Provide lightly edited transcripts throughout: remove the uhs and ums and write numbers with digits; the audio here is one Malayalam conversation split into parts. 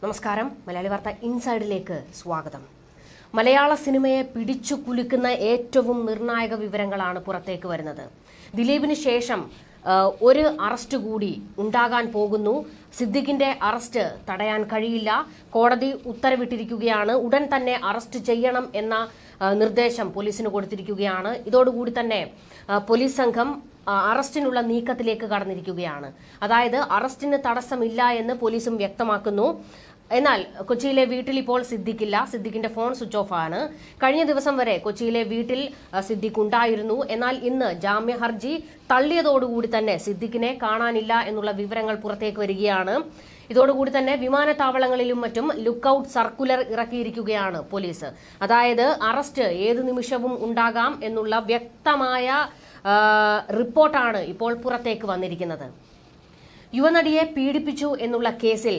നമസ്കാരം. മലയാളി വാർത്ത ഇൻസൈഡിലേക്ക് സ്വാഗതം. മലയാള സിനിമയെ പിടിച്ചു കുലുക്കുന്ന ഏറ്റവും നിർണായക വിവരങ്ങളാണ് പുറത്തേക്ക് വരുന്നത്. ദിലീപിന് ശേഷം ഒരു അറസ്റ്റ് കൂടി ഉണ്ടാകാൻ പോകുന്നു. സിദ്ദിഖിന്റെ അറസ്റ്റ് തടയാൻ കഴിയില്ല. കോടതി ഉത്തരവിട്ടിരിക്കുകയാണ്. ഉടൻ തന്നെ അറസ്റ്റ് ചെയ്യണം എന്ന നിർദ്ദേശം പോലീസിന് കൊടുത്തിരിക്കുകയാണ്. ഇതോടുകൂടി തന്നെ പോലീസ് സംഘം അറസ്റ്റിനുള്ള നീക്കത്തിലേക്ക് കടന്നിരിക്കുകയാണ്. അതായത് അറസ്റ്റിന് തടസ്സമില്ല എന്ന് പോലീസും വ്യക്തമാക്കുന്നു. എന്നാൽ കൊച്ചിയിലെ വീട്ടിൽ ഇപ്പോൾ സിദ്ദിഖില്ല. സിദ്ദിഖിന്റെ ഫോൺ സ്വിച്ച് ഓഫ് ആണ്. കഴിഞ്ഞ ദിവസം വരെ കൊച്ചിയിലെ വീട്ടിൽ സിദ്ദിഖ് ഉണ്ടായിരുന്നു. എന്നാൽ ഇന്ന് ജാമ്യ ഹർജി തള്ളിയതോടുകൂടി തന്നെ സിദ്ദിഖിനെ കാണാനില്ല എന്നുള്ള വിവരങ്ങൾ പുറത്തേക്ക് വരികയാണ്. ഇതോടുകൂടി തന്നെ വിമാനത്താവളങ്ങളിലും മറ്റും ലുക്കൌട്ട് സർക്കുലർ ഇറക്കിയിരിക്കുകയാണ് പോലീസ്. അതായത് അറസ്റ്റ് ഏത് നിമിഷവും ഉണ്ടാകാം എന്നുള്ള വ്യക്തമായ റിപ്പോർട്ടാണ് ഇപ്പോൾ പുറത്തേക്ക് വന്നിരിക്കുന്നത്. യുവനടിയെ പീഡിപ്പിച്ചു എന്നുള്ള കേസിൽ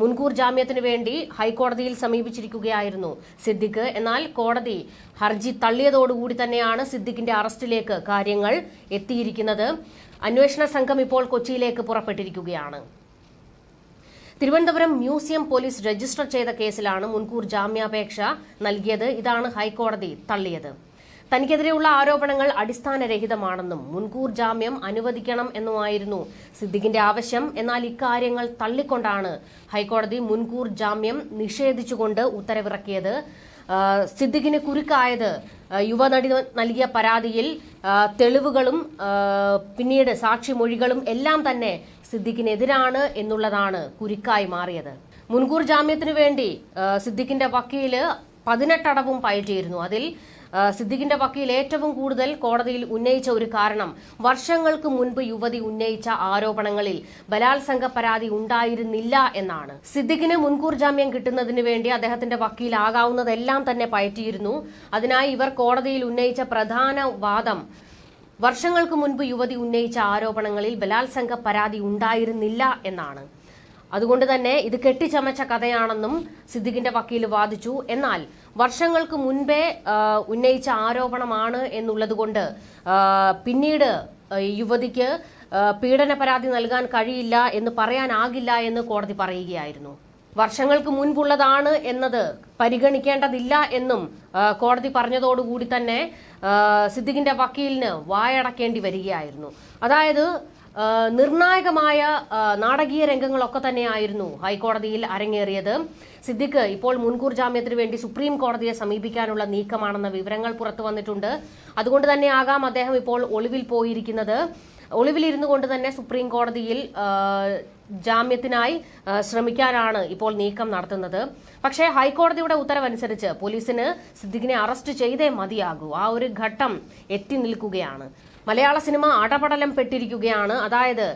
മുൻകൂർ ജാമ്യത്തിനു വേണ്ടി ഹൈക്കോടതിയിൽ സമീപിച്ചിരിക്കുകയായിരുന്നു സിദ്ദിഖ്. എന്നാൽ കോടതി ഹർജി തള്ളിയതോടുകൂടി തന്നെയാണ് സിദ്ദിഖിന്റെ അറസ്റ്റിലേക്ക് കാര്യങ്ങൾ എത്തിയിരിക്കുന്നത്. അന്വേഷണ സംഘം ഇപ്പോൾ കൊച്ചിയിലേക്ക് പുറപ്പെട്ടിരിക്കുകയാണ്. തിരുവനന്തപുരം മ്യൂസിയം പോലീസ് രജിസ്റ്റർ ചെയ്ത കേസിലാണ് മുൻകൂർ ജാമ്യാപേക്ഷ നൽകിയത്. ഇതാണ് ഹൈക്കോടതി തള്ളിയത്. തനിക്കെതിരെയുള്ള ആരോപണങ്ങൾ അടിസ്ഥാനരഹിതമാണെന്നും മുൻകൂർ ജാമ്യം അനുവദിക്കണം എന്നുമായിരുന്നു സിദ്ദിഖിന്റെ ആവശ്യം. എന്നാൽ ഇക്കാര്യങ്ങൾ തള്ളിക്കൊണ്ടാണ് ഹൈക്കോടതി മുൻകൂർ ജാമ്യം നിഷേധിച്ചുകൊണ്ട് ഉത്തരവിറക്കിയത്. സിദ്ദിഖിന് കുരുക്കായത് യുവനടി നൽകിയ പരാതിയിൽ തെളിവുകളും പിന്നീട് സാക്ഷിമൊഴികളും എല്ലാം തന്നെ സിദ്ദിഖിനെതിരാണ് എന്നുള്ളതാണ് കുരുക്കായി മാറിയത്. മുൻകൂർ ജാമ്യത്തിനു വേണ്ടി സിദ്ദിഖിന്റെ വക്കീല് 18 അടവും പയറ്റിയിരുന്നു. അതിൽ സിദ്ദിഖിന്റെ വക്കീൽ ഏറ്റവും കൂടുതൽ കോടതിയിൽ ഉന്നയിച്ച ഒരു കാരണം വർഷങ്ങൾക്ക് മുൻപ് യുവതി ഉന്നയിച്ച ആരോപണങ്ങളിൽ ബലാത്സംഗ പരാതി ഉണ്ടായിരുന്നില്ല എന്നാണ്. സിദ്ദിഖിന് മുൻകൂർ ജാമ്യം കിട്ടുന്നതിന് വേണ്ടി അദ്ദേഹത്തിന്റെ വക്കീലാകാവുന്നതെല്ലാം തന്നെ പയറ്റിയിരുന്നു. അതിനായി ഇവർ കോടതിയിൽ ഉന്നയിച്ച പ്രധാന വാദം വർഷങ്ങൾക്ക് മുൻപ് യുവതി ഉന്നയിച്ച ആരോപണങ്ങളിൽ ബലാത്സംഗ പരാതി ഉണ്ടായിരുന്നില്ല എന്നാണ്. അതുകൊണ്ട് തന്നെ ഇത് കെട്ടിച്ചമച്ച കഥയാണെന്നും സിദ്ദിഖിന്റെ വക്കീൽ വാദിച്ചു. എന്നാൽ വർഷങ്ങൾക്ക് മുൻപേ ഉന്നയിച്ച ആരോപണമാണ് എന്നുള്ളതുകൊണ്ട് പിന്നീട് യുവതിക്ക് പീഡന പരാതി നൽകാൻ കഴിയില്ല എന്ന് പറയാനാകില്ല എന്ന് കോടതി പറയുകയായിരുന്നു. വർഷങ്ങൾക്ക് മുൻപുള്ളതാണ് എന്നത് പരിഗണിക്കേണ്ടതില്ല എന്നും കോടതി പറഞ്ഞതോടുകൂടി തന്നെ സിദ്ദിഖിന്റെ വക്കീലിന് വായടക്കേണ്ടി വരികയായിരുന്നു. അതായത് നിർണായകമായ നാടകീയ രംഗങ്ങളൊക്കെ തന്നെയായിരുന്നു ഹൈക്കോടതിയിൽ അരങ്ങേറിയത്. സിദ്ദിഖ് ഇപ്പോൾ മുൻകൂർ ജാമ്യത്തിന് വേണ്ടി സുപ്രീം കോടതിയെ സമീപിക്കാനുള്ള നീക്കമാണെന്ന വിവരങ്ങൾ പുറത്തു വന്നിട്ടുണ്ട്. അതുകൊണ്ട് തന്നെയാകാം അദ്ദേഹം ഇപ്പോൾ ഒളിവിൽ പോയിരിക്കുന്നത്. ഒളിവിലിരുന്നു കൊണ്ട് തന്നെ സുപ്രീം കോടതിയിൽ ജാമ്യത്തിനായി ശ്രമിക്കാനാണ് ഇപ്പോൾ നീക്കം നടത്തുന്നത്. പക്ഷേ ഹൈക്കോടതിയുടെ ഉത്തരവനുസരിച്ച് പോലീസിന് സിദ്ദിഖിനെ അറസ്റ്റ് ചെയ്തേ മതിയാകൂ. ആ ഒരു ഘട്ടം എത്തി നിൽക്കുകയാണ്. മലയാള സിനിമ അടപടലം പെട്ടിരിക്കുകയാണ്. അതായത്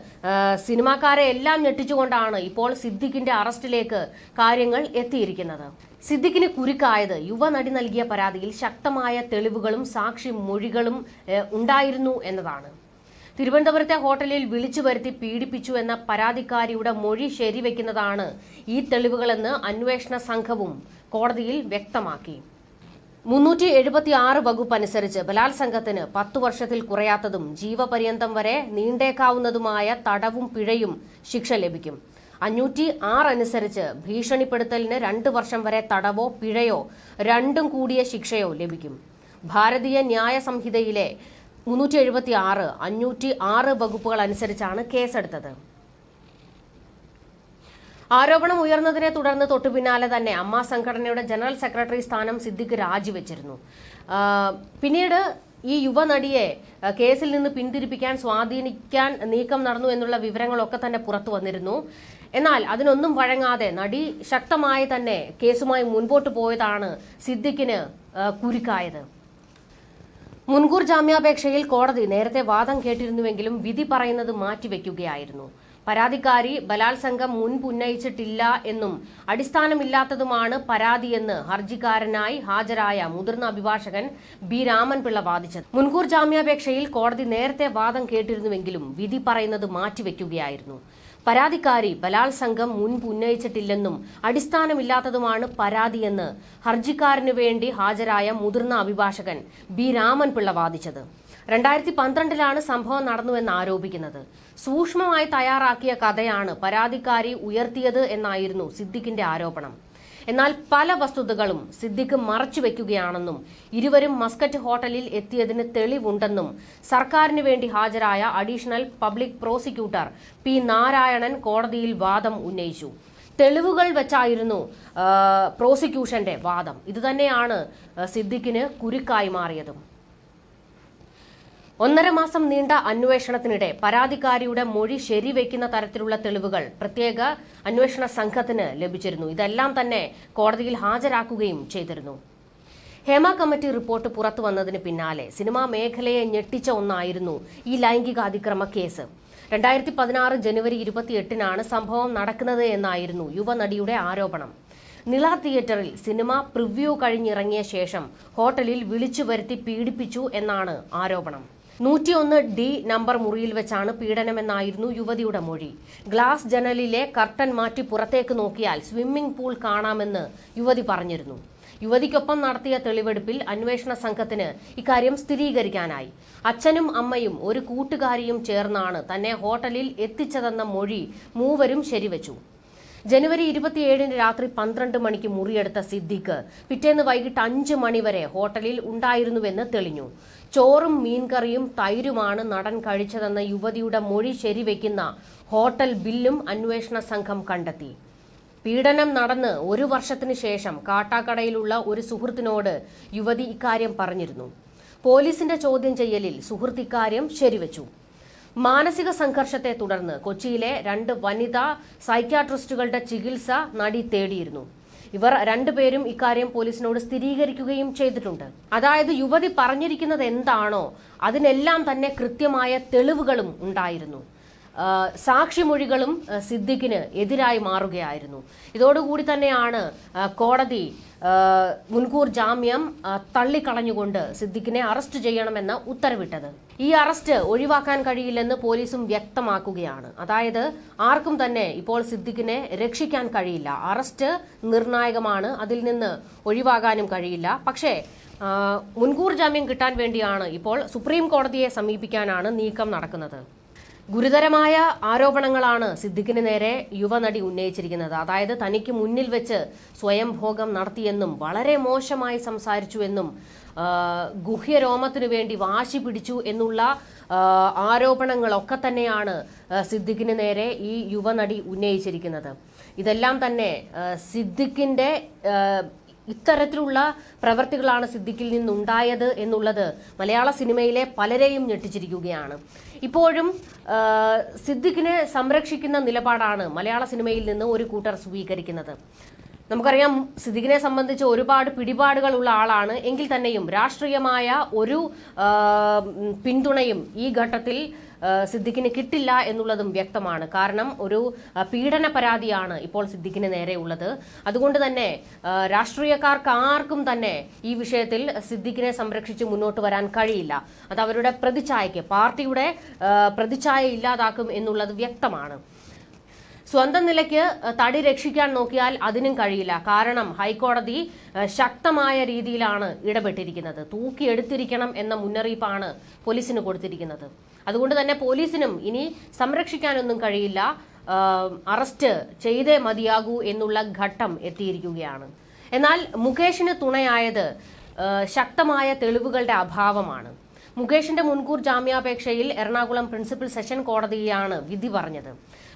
സിനിമാക്കാരെ എല്ലാം ഞെട്ടിച്ചുകൊണ്ടാണ് ഇപ്പോൾ സിദ്ദിഖിന്റെ അറസ്റ്റിലേക്ക് കാര്യങ്ങൾ എത്തിയിരിക്കുന്നത്. സിദ്ദിഖിന് കുരുക്കായത് യുവനടി നൽകിയ പരാതിയിൽ ശക്തമായ തെളിവുകളും സാക്ഷി മൊഴികളും ഉണ്ടായിരുന്നു എന്നതാണ്. തിരുവനന്തപുരത്തെ ഹോട്ടലിൽ വിളിച്ചു വരുത്തി പീഡിപ്പിച്ചു എന്ന പരാതിക്കാരിയുടെ മൊഴി ശരിവെക്കുന്നതാണ് ഈ തെളിവുകളെന്ന് അന്വേഷണ സംഘവും കോടതിയിൽ വ്യക്തമാക്കി. 376 വകുപ്പ് അനുസരിച്ച് ബലാത്സംഗത്തിന് 10 വർഷത്തിൽ കുറയാത്തതും ജീവപര്യന്തം വരെ നീണ്ടേക്കാവുന്നതുമായ തടവും പിഴയും ശിക്ഷ ലഭിക്കും. 506 അനുസരിച്ച് ഭീഷണിപ്പെടുത്തലിന് 2 വർഷം വരെ തടവോ പിഴയോ രണ്ടും കൂടിയ ശിക്ഷയോ ലഭിക്കും. ഭാരതീയ ന്യായ സംഹിതയിലെ 376, 506 വകുപ്പുകൾ അനുസരിച്ചാണ് കേസെടുത്തത്. ആരോപണം ഉയർന്നതിനെ തുടർന്ന് തൊട്ടുപിന്നാലെ തന്നെ അമ്മ സംഘടനയുടെ ജനറൽ സെക്രട്ടറി സ്ഥാനം സിദ്ദിഖ് രാജിവെച്ചിരുന്നു. പിന്നീട് ഈ യുവനടിയെ കേസിൽ നിന്ന് പിന്തിരിപ്പിക്കാൻ സ്വാധീനിക്കാൻ നീക്കം നടന്നു എന്നുള്ള വിവരങ്ങളൊക്കെ തന്നെ പുറത്തു വന്നിരുന്നു. എന്നാൽ അതിനൊന്നും വഴങ്ങാതെ നടി ശക്തമായി തന്നെ കേസുമായി മുൻപോട്ട് പോയതാണ് സിദ്ദിഖിന് കുരുക്കായത്. മുൻകൂർ ജാമ്യാപേക്ഷയിൽ കോടതി നേരത്തെ വാദം കേട്ടിരുന്നുവെങ്കിലും വിധി പറയുന്നത് മാറ്റിവെക്കുകയായിരുന്നു. പരാതിക്കാരി ബലാത്സംഗം മുൻപ് ഉന്നയിച്ചിട്ടില്ല എന്നും അടിസ്ഥാനമില്ലാത്തതുമാണ് പരാതിയെന്ന് ഹർജിക്കാരനായി ഹാജരായ മുതിർന്ന അഭിഭാഷകൻ ബി രാമൻപിള്ള വാദിച്ചത്. മുൻകൂർ ജാമ്യാപേക്ഷയിൽ കോടതി നേരത്തെ വാദം കേട്ടിരുന്നുവെങ്കിലും വിധി പറയുന്നത് മാറ്റിവെക്കുകയായിരുന്നു. പരാതിക്കാരി ബലാത്സംഗം മുൻപ് ഉന്നയിച്ചിട്ടില്ലെന്നും അടിസ്ഥാനമില്ലാത്തതുമാണ് പരാതിയെന്ന് ഹർജിക്കാരനു വേണ്ടി ഹാജരായ മുതിർന്ന അഭിഭാഷകൻ ബി രാമൻപിള്ള വാദിച്ചത്. 2012 സംഭവം നടന്നുവെന്ന് ആരോപിക്കുന്നത്. സൂക്ഷ്മമായി തയ്യാറാക്കിയ കഥയാണ് പരാതിക്കാരി ഉയർത്തിയത് എന്നായിരുന്നു സിദ്ദിഖിന്റെ ആരോപണം. എന്നാൽ പല വസ്തുതകളും സിദ്ദിഖ് മറച്ചുവെക്കുകയാണെന്നും ഇരുവരും മസ്കറ്റ് ഹോട്ടലിൽ എത്തിയതിന് തെളിവുണ്ടെന്നും സർക്കാരിന് വേണ്ടി ഹാജരായ additional public prosecutor P Narayanan കോടതിയിൽ വാദം ഉന്നയിച്ചു. തെളിവുകൾ വെച്ചായിരുന്നു പ്രോസിക്യൂഷന്റെ വാദം. ഇതുതന്നെയാണ് സിദ്ദിഖിന് കുരുക്കായി മാറിയതും. 1.5 മാസം നീണ്ട അന്വേഷണത്തിനിടെ പരാതിക്കാരിയുടെ മൊഴി ശരിവെക്കുന്ന തരത്തിലുള്ള തെളിവുകൾ പ്രത്യേക അന്വേഷണ സംഘത്തിന് ലഭിച്ചിരുന്നു. ഇതെല്ലാം തന്നെ കോടതിയിൽ ഹാജരാക്കുകയും ചെയ്തിരുന്നു. ഹേമ കമ്മിറ്റി റിപ്പോർട്ട് പുറത്തു വന്നതിന് പിന്നാലെ സിനിമാ മേഖലയെ ഞെട്ടിച്ച ഒന്നായിരുന്നു ഈ ലൈംഗിക അതിക്രമ കേസ്. 2016 ജനുവരി 28 സംഭവം നടക്കുന്നത് എന്നായിരുന്നു യുവനടിയുടെ ആരോപണം. നിള തിയേറ്ററിൽ സിനിമ പ്രിവ്യൂ കഴിഞ്ഞിറങ്ങിയ ശേഷം ഹോട്ടലിൽ വിളിച്ചു വരുത്തി പീഡിപ്പിച്ചു എന്നാണ് ആരോപണം. 101D നമ്പർ മുറിയിൽ വെച്ചാണ് പീഡനമെന്നായിരുന്നു യുവതിയുടെ മൊഴി. ഗ്ലാസ് ജനലിലെ കർട്ടൻ മാറ്റി പുറത്തേക്ക് നോക്കിയാൽ സ്വിമ്മിംഗ് പൂൾ കാണാമെന്ന് യുവതി പറഞ്ഞിരുന്നു. യുവതിക്കൊപ്പം നടത്തിയ തെളിവെടുപ്പിൽ അന്വേഷണ സംഘത്തിന് ഇക്കാര്യം സ്ഥിരീകരിക്കാനായി. അച്ഛനും അമ്മയും ഒരു കൂട്ടുകാരിയും ചേർന്നാണ് തന്നെ ഹോട്ടലിൽ എത്തിച്ചതെന്ന മൊഴി മൂവരും ശരിവെച്ചു. ജനുവരി 27 രാത്രി 12 മണിക്ക് മുറിയെടുത്ത സിദ്ദിഖ് പിറ്റേന്ന് വൈകിട്ട് 5 മണിവരെ ഹോട്ടലിൽ ഉണ്ടായിരുന്നുവെന്ന് തെളിഞ്ഞു. ചോറും മീൻകറിയും തൈരുമാണ് നടൻ കഴിച്ചതെന്ന യുവതിയുടെ മൊഴി ശരിവെക്കുന്ന ഹോട്ടൽ ബില്ലും അന്വേഷണ സംഘം കണ്ടെത്തി. പീഡനം നടന്ന് 1 വർഷത്തിനു ശേഷം കാട്ടാക്കടയിലുള്ള ഒരു സുഹൃത്തിനോട് യുവതി ഇക്കാര്യം പറഞ്ഞിരുന്നു. പോലീസിന്റെ ചോദ്യം ചെയ്യലിൽ സുഹൃത്ത് ഇക്കാര്യം ശരിവെച്ചു. മാനസിക സംഘർഷത്തെ തുടർന്ന് കൊച്ചിയിലെ 2 വനിതാ സൈക്യാട്രിസ്റ്റുകളുടെ ചികിത്സ നടി തേടിയിരുന്നു. ഇവർ 2 പേരും ഇക്കാര്യം പോലീസിനോട് സ്ഥിരീകരിക്കുകയും ചെയ്തിട്ടുണ്ട്. അതായത് യുവതി പറഞ്ഞിരിക്കുന്നത് എന്താണോ അതിനെല്ലാം തന്നെ കൃത്യമായ തെളിവുകളും ഉണ്ടായിരുന്നു. സാക്ഷിമൊഴികളും സിദ്ദിഖിന് എതിരായി മാറുകയായിരുന്നു. ഇതോടുകൂടി തന്നെയാണ് കോടതി മുൻകൂർ ജാമ്യം തള്ളിക്കളഞ്ഞുകൊണ്ട് സിദ്ദിഖിനെ അറസ്റ്റ് ചെയ്യണമെന്ന് ഉത്തരവിട്ടത്. ഈ അറസ്റ്റ് ഒഴിവാക്കാൻ കഴിയില്ലെന്ന് പോലീസും വ്യക്തമാക്കുകയാണ്. അതായത് ആർക്കും തന്നെ ഇപ്പോൾ സിദ്ദിഖിനെ രക്ഷിക്കാൻ കഴിയില്ല. അറസ്റ്റ് നിർണായകമാണ്, അതിൽ നിന്ന് ഒഴിവാകാനും കഴിയില്ല. പക്ഷേ മുൻകൂർ ജാമ്യം കിട്ടാൻ വേണ്ടിയാണ് ഇപ്പോൾ സുപ്രീം കോടതിയെ സമീപിക്കാനാണ് നീക്കം നടക്കുന്നത്. ഗുരുതരമായ ആരോപണങ്ങളാണ് സിദ്ദിഖിന് നേരെ യുവനടി ഉന്നയിച്ചിരിക്കുന്നത്. അതായത് തനിക്ക് മുന്നിൽ വെച്ച് സ്വയം ഭോഗം നടത്തിയെന്നും വളരെ മോശമായി സംസാരിച്ചുവെന്നും ഗുഹ്യരോമത്തിനു വേണ്ടി വാശി പിടിച്ചു എന്നുള്ള ആരോപണങ്ങളൊക്കെ തന്നെയാണ് സിദ്ദിഖിന് നേരെ ഈ യുവനടി ഉന്നയിച്ചിരിക്കുന്നത്. ഇതെല്ലാം തന്നെ സിദ്ദിഖിന്റെ ഇത്തരത്തിലുള്ള പ്രവൃത്തികളാണ് സിദ്ദിഖിൽ നിന്നുണ്ടായത് എന്നുള്ളത് മലയാള സിനിമയിലെ പലരെയും ഞെട്ടിച്ചിരിക്കുകയാണ്. ഇപ്പോഴും സിദ്ദിഖിനെ സംരക്ഷിക്കുന്ന നിലപാടാണ് മലയാള സിനിമയിൽ നിന്ന് ഒരു കൂട്ടർ സ്വീകരിക്കുന്നത്. നമുക്കറിയാം സിദ്ദിഖിനെ സംബന്ധിച്ച് ഒരുപാട് പിടിപാടുകളുള്ള ആളാണ്. എങ്കിൽ തന്നെയും രാഷ്ട്രീയമായ ഒരു പിന്തുണയും ഈ ഘട്ടത്തിൽ സിദ്ദിഖിന് കിട്ടില്ല എന്നുള്ളതും വ്യക്തമാണ്. കാരണം ഒരു പീഡന പരാതിയാണ് ഇപ്പോൾ സിദ്ദിഖിന് നേരെ ഉള്ളത്. അതുകൊണ്ട് തന്നെ രാഷ്ട്രീയക്കാർക്ക് ആർക്കും തന്നെ ഈ വിഷയത്തിൽ സിദ്ദിഖിനെ സംരക്ഷിച്ച് മുന്നോട്ട് വരാൻ കഴിയില്ല. അത് അവരുടെ പ്രതിച്ഛായയ്ക്ക്, പാർട്ടിയുടെ പ്രതിച്ഛായ ഇല്ലാതാക്കും എന്നുള്ളത് വ്യക്തമാണ്. സ്വന്തം നിലയ്ക്ക് തടി രക്ഷിക്കാൻ നോക്കിയാൽ അതിനും കഴിയില്ല. കാരണം ഹൈക്കോടതി ശക്തമായ രീതിയിലാണ് ഇടപെട്ടിരിക്കുന്നത്. തൂക്കിയെടുത്തിരിക്കണം എന്ന മുന്നറിയിപ്പാണ് പോലീസിന് കൊടുത്തിരിക്കുന്നത്. അതുകൊണ്ട് തന്നെ പോലീസിനും ഇനി സംരക്ഷിക്കാനൊന്നും കഴിയില്ല, അറസ്റ്റ് ചെയ്തേ മതിയാകൂ എന്നുള്ള ഘട്ടം എത്തിയിരിക്കുകയാണ്. എന്നാൽ മുകേഷിന് തുണയായത് ശക്തമായ തെളിവുകളുടെ അഭാവമാണ്. മുകേഷിന്റെ മുൻകൂർ ജാമ്യാപേക്ഷയിൽ എറണാകുളം പ്രിൻസിപ്പൽ സെഷൻ കോടതിയാണ് വിധി പറഞ്ഞത്.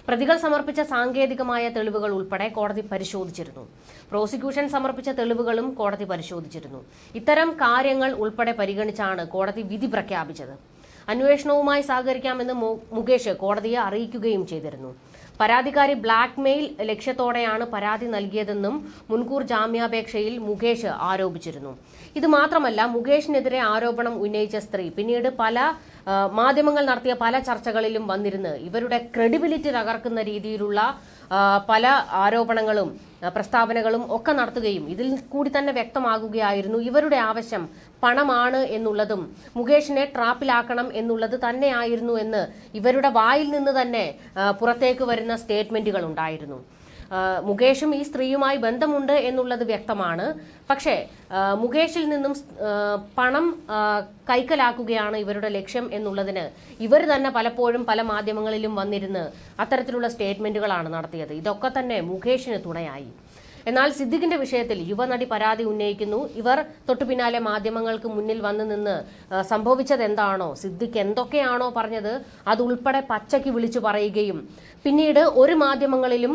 പ്രതികൾ സമർപ്പിച്ച സാങ്കേതികമായ തെളിവുകൾ ഉൾപ്പെടെ കോടതി പരിശോധിച്ചിരുന്നു. പ്രോസിക്യൂഷൻ സമർപ്പിച്ച തെളിവുകളും കോടതി പരിശോധിച്ചിരുന്നു. ഇത്തരം കാര്യങ്ങൾ ഉൾപ്പെടെ പരിഗണിച്ചാണ് കോടതി വിധി പ്രഖ്യാപിച്ചത്. അന്വേഷണവുമായി സഹകരിക്കാമെന്ന് മുകേഷ് കോടതിയെ അറിയിക്കുകയും ചെയ്തിരുന്നു. പരാതിക്കാരി ബ്ലാക്ക്മെയിൽ ലക്ഷ്യത്തോടെയാണ് പരാതി നൽകിയതെന്നും മുൻകൂർ ജാമ്യാപേക്ഷയിൽ മുകേഷ് ആരോപിച്ചിരുന്നു. ഇത് മാത്രമല്ല, മുകേഷിനെതിരെ ആരോപണം ഉന്നയിച്ച സ്ത്രീ പിന്നീട് പല മാധ്യമങ്ങൾ നടത്തിയ പല ചർച്ചകളിലും വന്നിരുന്ന് ഇവരുടെ ക്രെഡിബിലിറ്റി തകർക്കുന്ന രീതിയിലുള്ള പല ആരോപണങ്ങളും പ്രസ്താവനകളും ഒക്കെ നടത്തുകയും ഇതിൽ കൂടി തന്നെ വ്യക്തമാകുകയായിരുന്നു ഇവരുടെ ആവശ്യം പണമാണ് എന്നുള്ളതും മുകേഷിനെ ട്രാപ്പിലാക്കണം എന്നുള്ളത് തന്നെയായിരുന്നു എന്ന് ഇവരുടെ വായിൽ നിന്ന് തന്നെ പുറത്തേക്ക് വരുന്ന സ്റ്റേറ്റ്മെന്റുകൾ ഉണ്ടായിരുന്നു. മുകേഷും ഈ സ്ത്രീയുമായി ബന്ധമുണ്ട് എന്നുള്ളത് വ്യക്തമാണ്. പക്ഷേ മുകേഷിൽ നിന്നും പണം കൈക്കലാക്കുകയാണ് ഇവരുടെ ലക്ഷ്യം എന്നുള്ളതിന് ഇവർ തന്നെ പലപ്പോഴും പല മാധ്യമങ്ങളിലും വന്നിരുന്ന് അത്തരത്തിലുള്ള സ്റ്റേറ്റ്മെന്റുകളാണ് നടത്തിയത്. ഇതൊക്കെ തന്നെ മുകേഷിന് തുണയായി. എന്നാൽ സിദ്ദിഖിന്റെ വിഷയത്തിൽ യുവനടി പരാതി ഉന്നയിക്കുന്നു. ഇവർ തൊട്ടു പിന്നാലെ മാധ്യമങ്ങൾക്ക് മുന്നിൽ വന്നു നിന്ന് സംഭവിച്ചത് എന്താണോ, സിദ്ദിഖ് എന്തൊക്കെയാണോ പറഞ്ഞത് അതുൾപ്പെടെ പച്ചയ്ക്ക് വിളിച്ചു പറയുകയും പിന്നീട് ഒരു മാധ്യമങ്ങളിലും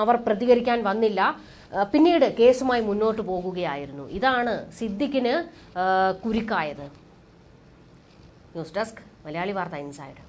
അവർ പ്രതികരിക്കാൻ വന്നില്ല. പിന്നീട് കേസുമായി മുന്നോട്ട് പോകുകയായിരുന്നു. ഇതാണ് സിദ്ദിഖിന് കുരുക്കായത്. ന്യൂസ് ഡെസ്ക് മലയാളി വാർത്ത ഇൻസൈഡ്.